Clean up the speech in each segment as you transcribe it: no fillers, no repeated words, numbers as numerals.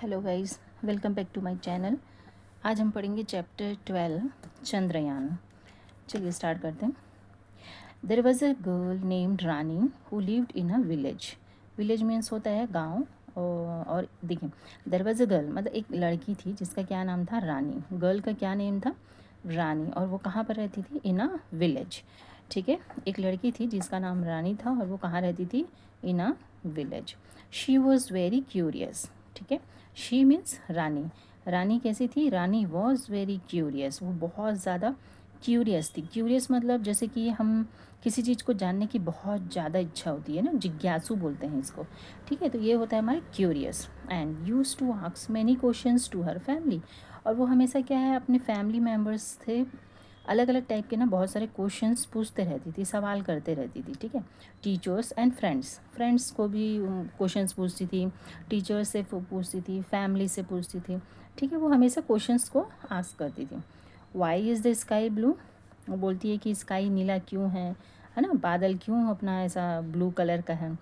Hello guys, welcome back to my channel. आज हम पढ़ेंगे चैप्टर 12 चंद्रयान। चलिए स्टार्ट करते हैं। There was a girl named Rani who lived in a village. Village means होता है गांव। और देखिए, देयर वॉज अ गर्ल मतलब एक लड़की थी जिसका क्या नाम था, रानी। गर्ल का क्या नेम था, रानी। और वो कहाँ पर रहती थी, इन अ विलेज। ठीक है, एक लड़की थी जिसका नाम रानी था और वो कहाँ रहती थी, in a village. She was very curious. ठीक है, शी मीन्स रानी। रानी कैसी थी, रानी वॉज वेरी क्यूरियस, वो बहुत ज़्यादा क्यूरियस थी। क्यूरियस मतलब जैसे कि हम किसी चीज़ को जानने की बहुत ज़्यादा इच्छा होती है ना, जिज्ञासु बोलते हैं इसको। ठीक है, तो ये होता है हमारे curious. And use to ask many questions to her family. और वो हमेशा क्या है, अपने फैमिली मेम्बर्स थे, अलग अलग टाइप के ना बहुत सारे क्वेश्चंस पूछते रहती थी, सवाल करते रहती थी। ठीक है, टीचर्स एंड फ्रेंड्स, फ्रेंड्स को भी क्वेश्चंस पूछती थी, टीचर्स से पूछती थी, फैमिली से पूछती थी। ठीक है, वो हमेशा क्वेश्चंस को आस्क करती थी। Why is the sky blue, वो बोलती है कि स्काई नीला क्यों है ना, बादल क्यों अपना ऐसा ब्लू कलर का है।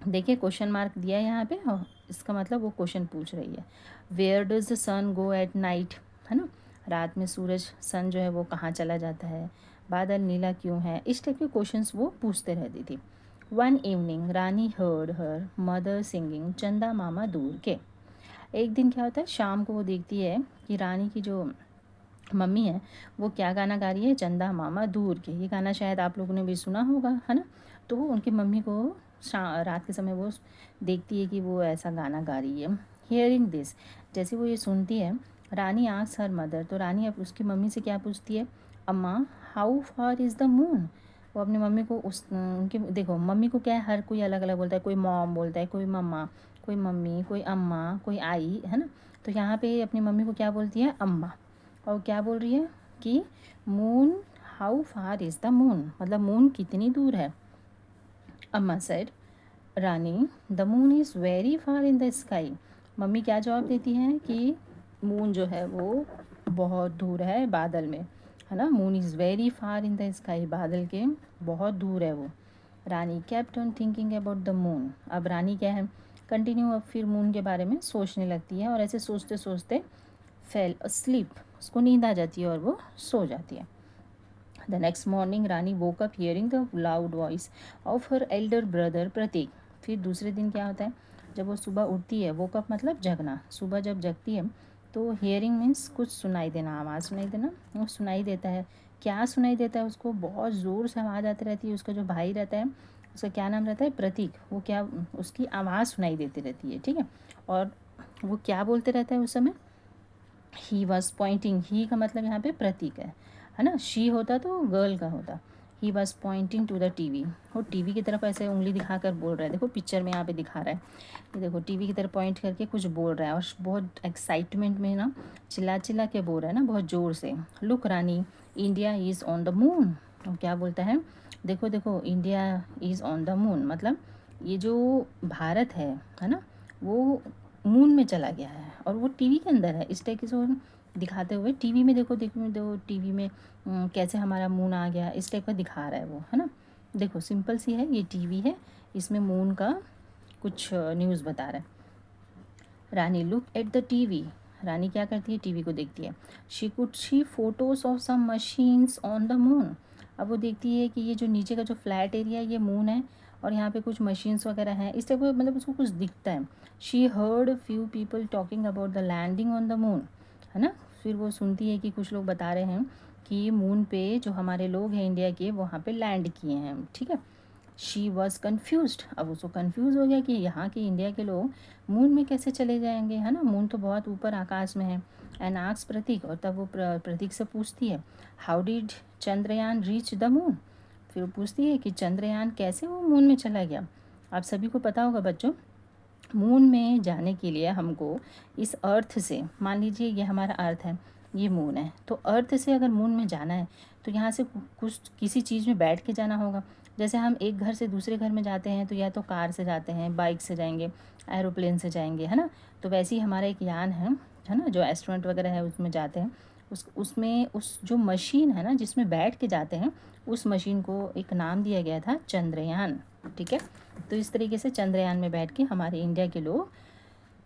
देखिए क्वेश्चन मार्क दिया है यहाँ पे, और इसका मतलब वो क्वेश्चन पूछ रही है। Where does the sun go at night, है ना, रात में सूरज सन जो है वो कहाँ चला जाता है, बादल नीला क्यों है, इस टाइप के क्वेश्चंस वो पूछते रहती थी। वन इवनिंग रानी हर्ड हर मदर सिंगिंग चंदा मामा दूर के। एक दिन क्या होता है, शाम को वो देखती है कि रानी की जो मम्मी है वो क्या गाना गा रही है, चंदा मामा दूर के। ये गाना शायद आप लोगों ने भी सुना होगा, है ना। तो उनकी मम्मी को रात के समय वो देखती है कि वो ऐसा गाना गा रही है। हियरिंग दिस, जैसे वो ये सुनती है, रानी आस्क्स हर मदर, तो रानी अब उसकी मम्मी से क्या पूछती है, अम्मा how far is the moon. वो अपनी मम्मी को उस उनकी, देखो मम्मी को क्या है, हर कोई अलग अलग बोलता है, कोई मॉम बोलता है, कोई मम्मा, कोई मम्मी, कोई अम्मा, कोई आई, है ना। तो यहाँ पे अपनी मम्मी को क्या बोलती है, अम्मा। और क्या बोल रही है कि moon, how far is the moon, मतलब मून कितनी दूर है। अम्मा said, Rani the moon is very far in the sky. Mummy क्या जवाब देती हैं कि मून जो है वो बहुत दूर है बादल में, है ना। Moon is very far in the sky, बादल के बहुत दूर है वो। Rani kept on thinking about the moon. अब रानी क्या है, कंटिन्यू अब फिर मून के बारे में सोचने लगती है, और ऐसे सोचते सोचते फेल अस्लीप, उसको नींद आ जाती है और वो सो जाती है। The next morning Rani woke up hearing the loud voice of her elder brother Prateek. फिर दूसरे दिन क्या होता है, जब वो सुबह उठती है, वोक अप मतलब जगना, सुबह जब जगती है तो हियरिंग मीन्स कुछ सुनाई देना, आवाज़ सुनाई देना। वो सुनाई देता है, क्या सुनाई देता है उसको, बहुत ज़ोर से आवाज़ आती रहती है। उसका जो भाई रहता है, उसका क्या नाम रहता है, प्रतीक, वो क्या, उसकी आवाज़ सुनाई देती रहती है। ठीक है, और वो क्या बोलते रहता है उस समय, ही वॉज पॉइंटिंग, ही का मतलब यहाँ पे प्रतीक है ना। शी होता तो गर्ल का होता। He was pointing to the TV, वो टीवी की तरफ ऐसे उंगली दिखाकर बोल रहा है। देखो पिक्चर में यहाँ पे दिखा रहा है, ये देखो टीवी की तरफ पॉइंट करके कुछ बोल रहा है, और बहुत एक्साइटमेंट में ना चिल्ला चिल्ला के बोल रहा है ना, बहुत ज़ोर से। Look Rani, India is on the moon. तो क्या बोलता है, देखो देखो India is on the moon, मतलब ये जो भारत है ना, वो मून में चला गया है और वो टीवी के अंदर है। इस टाइप से वो दिखाते हुए टीवी में, देखो देखो देखो टीवी में कैसे हमारा मून आ गया, इस टाइप का दिखा रहा है वो, है ना। देखो सिंपल सी है, ये टीवी है, इसमें मून का कुछ न्यूज़ बता रहा है। Rani look at the TV, Rani क्या करती है, टीवी को देखती है। She could see photos of some machines on the moon. अब वो देखती है कि ये जो नीचे का जो फ्लैट एरिया है ये मून है, और यहाँ पे कुछ मशीन्स वगैरह हैं, इस टाइप का मतलब उसको कुछ दिखता है। She heard few people talking about the landing on the moon, है ना। फिर वो सुनती है कि कुछ लोग बता रहे हैं कि मून पे जो हमारे लोग हैं इंडिया के, वहाँ पे लैंड किए हैं। ठीक है, शी वॉज कन्फ्यूज, अब उसको कन्फ्यूज़ हो गया कि यहाँ के इंडिया के लोग मून में कैसे चले जाएंगे, है ना, मून तो बहुत ऊपर आकाश में है। एंड आस्क्स प्रतीक, और तब वो प्रतीक से पूछती है, how did Chandrayaan reach the moon. फिर वो पूछती है कि चंद्रयान कैसे वो मून में चला गया। आप सभी को पता होगा बच्चों, मून में जाने के लिए हमको इस अर्थ से, मान लीजिए ये हमारा अर्थ है, ये मून है, तो अर्थ से अगर मून में जाना है तो यहाँ से कुछ किसी चीज़ में बैठ के जाना होगा। जैसे हम एक घर से दूसरे घर में जाते हैं तो या तो कार से जाते हैं, बाइक से जाएंगे, एरोप्लेन से जाएंगे, है ना। तो वैसे ही हमारा एक यान है ना, जो एस्ट्रोनॉट वगैरह है उसमें जाते हैं। उसमें उस जो मशीन है ना जिसमें बैठ के जाते हैं, उस मशीन को एक नाम दिया गया था चंद्रयान। ठीक है, तो इस तरीके से चंद्रयान में बैठ के हमारे इंडिया के लोग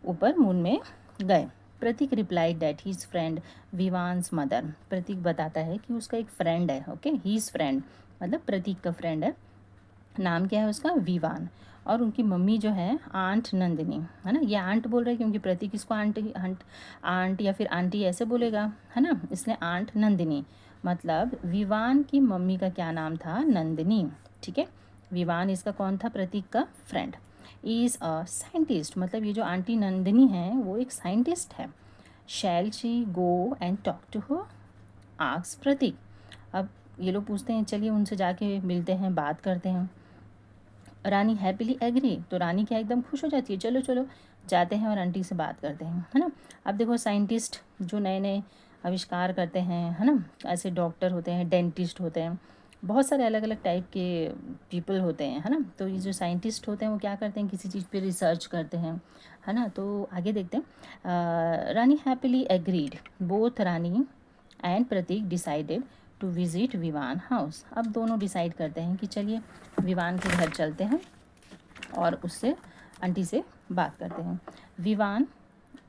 ऊपर मून में गए। Prateek replied that his friend Vivaan's mother. Prateek बताता है कि उसका एक फ्रेंड है, ओके, हीज फ्रेंड मतलब प्रतीक का फ्रेंड है, नाम क्या है उसका, विवान, और उनकी मम्मी जो है आंट नंदिनी, है ना। ये आंट बोल रहे हैं क्योंकि प्रतीक इसको आंट या फिर आंटी ऐसे बोलेगा, है ना, इसलिए आंट नंदिनी। मतलब विवान की मम्मी का क्या नाम था, नंदिनी, ठीक है। विवान इसका कौन था, प्रतीक का फ्रेंड। इज़ अ साइंटिस्ट, मतलब ये जो आंटी नंदिनी है वो एक साइंटिस्ट है। Shall she go and talk to her, ask Prateek. अब ये लोग पूछते हैं चलिए उनसे जाके मिलते हैं, बात करते हैं। रानी हैप्पीली एग्री, तो रानी क्या एकदम खुश हो जाती है, चलो चलो जाते हैं और आंटी से बात करते हैं, है ना। अब देखो साइंटिस्ट जो नए नए आविष्कार करते हैं, है ना, ऐसे डॉक्टर होते हैं, डेंटिस्ट होते हैं, बहुत सारे अलग अलग टाइप के पीपल होते हैं, है ना। तो ये जो साइंटिस्ट होते हैं वो क्या करते हैं, किसी चीज़ पे रिसर्च करते हैं, है ना। तो आगे देखते हैं। Rani happily agreed, both Rani and Prateek decided to visit Vivaan house. अब दोनों डिसाइड करते हैं कि चलिए विवान के घर चलते हैं और उससे आंटी से बात करते हैं। Vivaan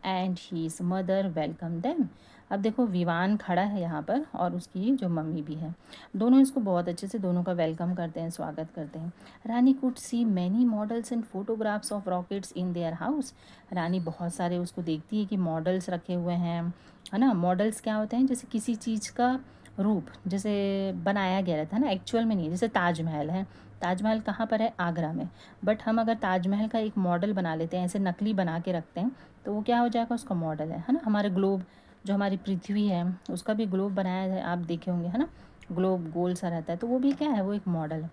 and his mother welcome them. अब देखो विवान खड़ा है यहाँ पर और उसकी जो मम्मी भी है, दोनों इसको बहुत अच्छे से दोनों का वेलकम करते हैं, स्वागत करते हैं। Rani could see many models and photographs of rockets in their house. Rani बहुत सारे उसको देखती है कि मॉडल्स रखे हुए हैं, है ना। मॉडल्स क्या होते हैं, जैसे किसी चीज़ का रूप जैसे बनाया गया रहता है ना, एक्चुअल में नहीं। जैसे ताजमहल है, ताजमहल कहाँ पर है, आगरा में, बट हम अगर ताजमहल का एक मॉडल बना लेते हैं, ऐसे नकली बना के रखते हैं, तो वो क्या हो जाएगा, उसका मॉडल है ना। हमारे ग्लोब, जो हमारी पृथ्वी है उसका भी ग्लोब बनाया है, आप देखे होंगे, है ना, ग्लोब गोल सा रहता है, तो वो भी क्या है, वो एक मॉडल है।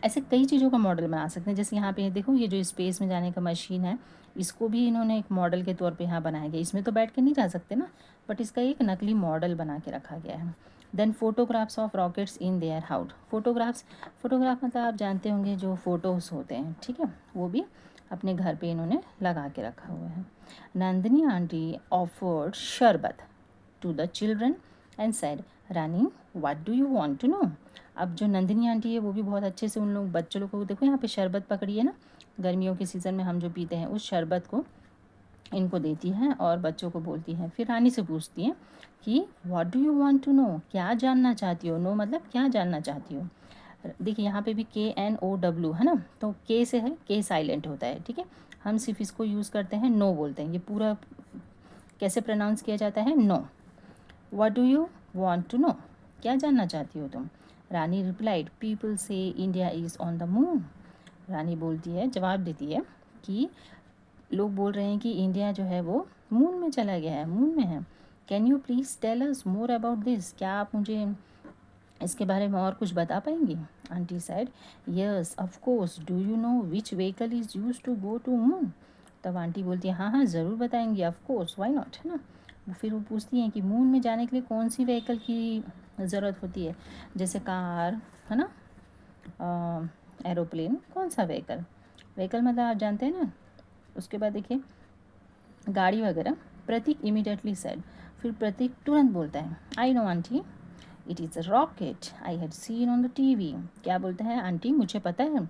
ऐसे कई चीज़ों का मॉडल बना सकते हैं। जैसे यहाँ पे देखो ये जो स्पेस में जाने का मशीन है, इसको भी इन्होंने एक मॉडल के तौर पे यहाँ बनाया गया। इसमें तो बैठ के नहीं जा सकते ना, बट इसका एक नकली मॉडल बना के रखा गया है। Then photographs of rockets in their house. Photograph मतलब आप जानते होंगे जो फ़ोटोज़ होते हैं, ठीक है, वो भी अपने घर पे इन्होंने लगा के रखा हुआ है। Nandini aunty offered sharbat to the children and said, Rani what do you want to know. अब जो नंदिनी आंटी है वो भी बहुत अच्छे से उन लोग बच्चों लोग को, देखो यहाँ पे शरबत पकड़ी है ना, गर्मियों के सीज़न में हम जो पीते हैं उस शरबत को इनको देती हैं और बच्चों को बोलती हैं। फिर रानी से पूछती हैं कि what do you want to know, क्या जानना चाहती हो, नो मतलब क्या जानना चाहती हो। देखिए यहाँ पे भी KNOW है ना, तो के से है, के साइलेंट होता है, ठीक है। हम सिर्फ इसको यूज़ करते हैं, नो बोलते हैं। ये पूरा कैसे प्रोनाउंस किया जाता है, know. What do you want to know, क्या जानना चाहती हो तुम। Rani replied, people say India is on the moon. Rani बोलती है, जवाब देती है कि लोग बोल रहे हैं कि इंडिया जो है वो मून में चला गया है, मून में है। Can you please tell us more about this, क्या आप मुझे इसके बारे में और कुछ बता पाएंगी। Aunty side, yes of course, do you know which vehicle is use to go to moon. तब आंटी बोलती है, हाँ हाँ ज़रूर बताएंगी, ऑफ कोर्स, व्हाई नॉट, है ना। फिर वो पूछती हैं कि मून में जाने के लिए कौन सी व्हीकल की ज़रूरत होती है, जैसे कार, है ना, एरोप्लेन, कौन सा व्हीकल। व्हीकल मतलब आप जानते हैं ना। उसके बाद देखिए गाड़ी वगैरह। प्रतीक इमीडिएटली सेड, फिर प्रतीक तुरंत बोलता है, I know aunty, it is a rocket I had seen on the TV. क्या बोलते हैं, आंटी मुझे पता है,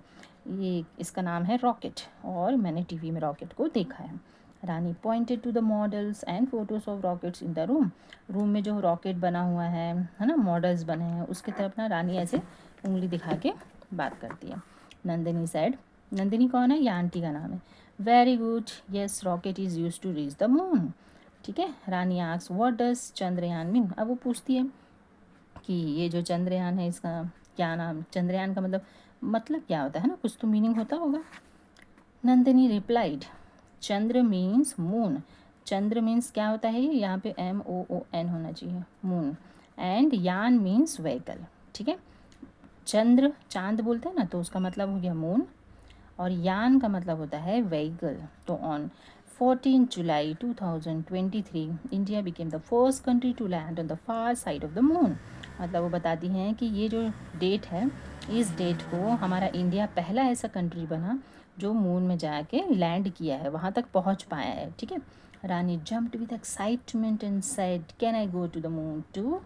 ये इसका नाम है रॉकेट और मैंने टीवी में रॉकेट को देखा है। Rani pointed to the models and photos of rockets in the room. Room में जो रॉकेट बना हुआ है ना, मॉडल्स बने हैं, उसकी तरफ ना रानी ऐसे उंगली दिखा के बात करती है। नंदिनी साइड, नंदिनी कौन है, या आंटी का नाम है। Very good, yes rocket is use to reach the moon. ठीक है। Rani asks what does Chandrayaan mean. अब वो पूछती है कि ये जो चंद्रयान है इसका क्या नाम, चंद्रयान का मतलब क्या होता है ना, कुछ तो मीनिंग होता होगा। नंदिनी रिप्लाइड, चंद्र मीन्स मून। चंद्र मीन्स क्या होता है, यहाँ पे MOON होना चाहिए, मून। एंड यान मीन्स व्हीकल। ठीक है। चंद्र चांद बोलते हैं ना, तो उसका मतलब हो गया मून, और यान का मतलब होता है व्हीकल। तो on 14 July 2023 India became the first country to land on the far side of the moon. मतलब वो बताती हैं कि ये जो डेट है, इस डेट को हमारा इंडिया पहला ऐसा कंट्री बना जो मून में जाके लैंड किया है, वहाँ तक पहुँच पाया है। ठीक है। Rani jumped with excitement and said can I go to the moon too.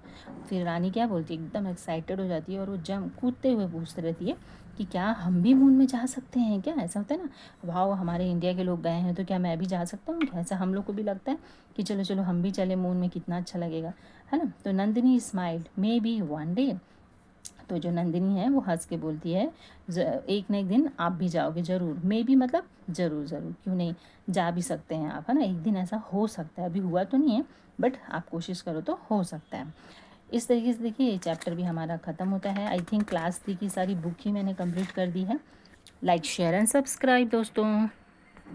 फिर रानी क्या बोलती है, एकदम एक्साइटेड हो जाती है और वो कूदते हुए पूछती रहती है कि क्या हम भी मून में जा सकते हैं क्या। ऐसा होता है ना, वाह हमारे इंडिया के लोग गए हैं तो क्या मैं भी जा सकता हूँ क्या। ऐसा हम लोग को भी लगता है कि चलो चलो हम भी चले मून में, कितना अच्छा लगेगा, है ना। तो Nandini smiled, may be one day. तो जो नंदिनी है वो हंस के बोलती है एक न एक दिन आप भी जाओगे ज़रूर। मे बी मतलब ज़रूर ज़रूर, क्यों नहीं, जा भी सकते हैं आप, है ना। एक दिन ऐसा हो सकता है, अभी हुआ तो नहीं है बट आप कोशिश करो तो हो सकता है। इस तरीके से देखिए ये चैप्टर भी हमारा ख़त्म होता है। आई थिंक क्लास 3 की सारी बुक ही मैंने कंप्लीट कर दी है। लाइक शेयर एंड सब्सक्राइब दोस्तों।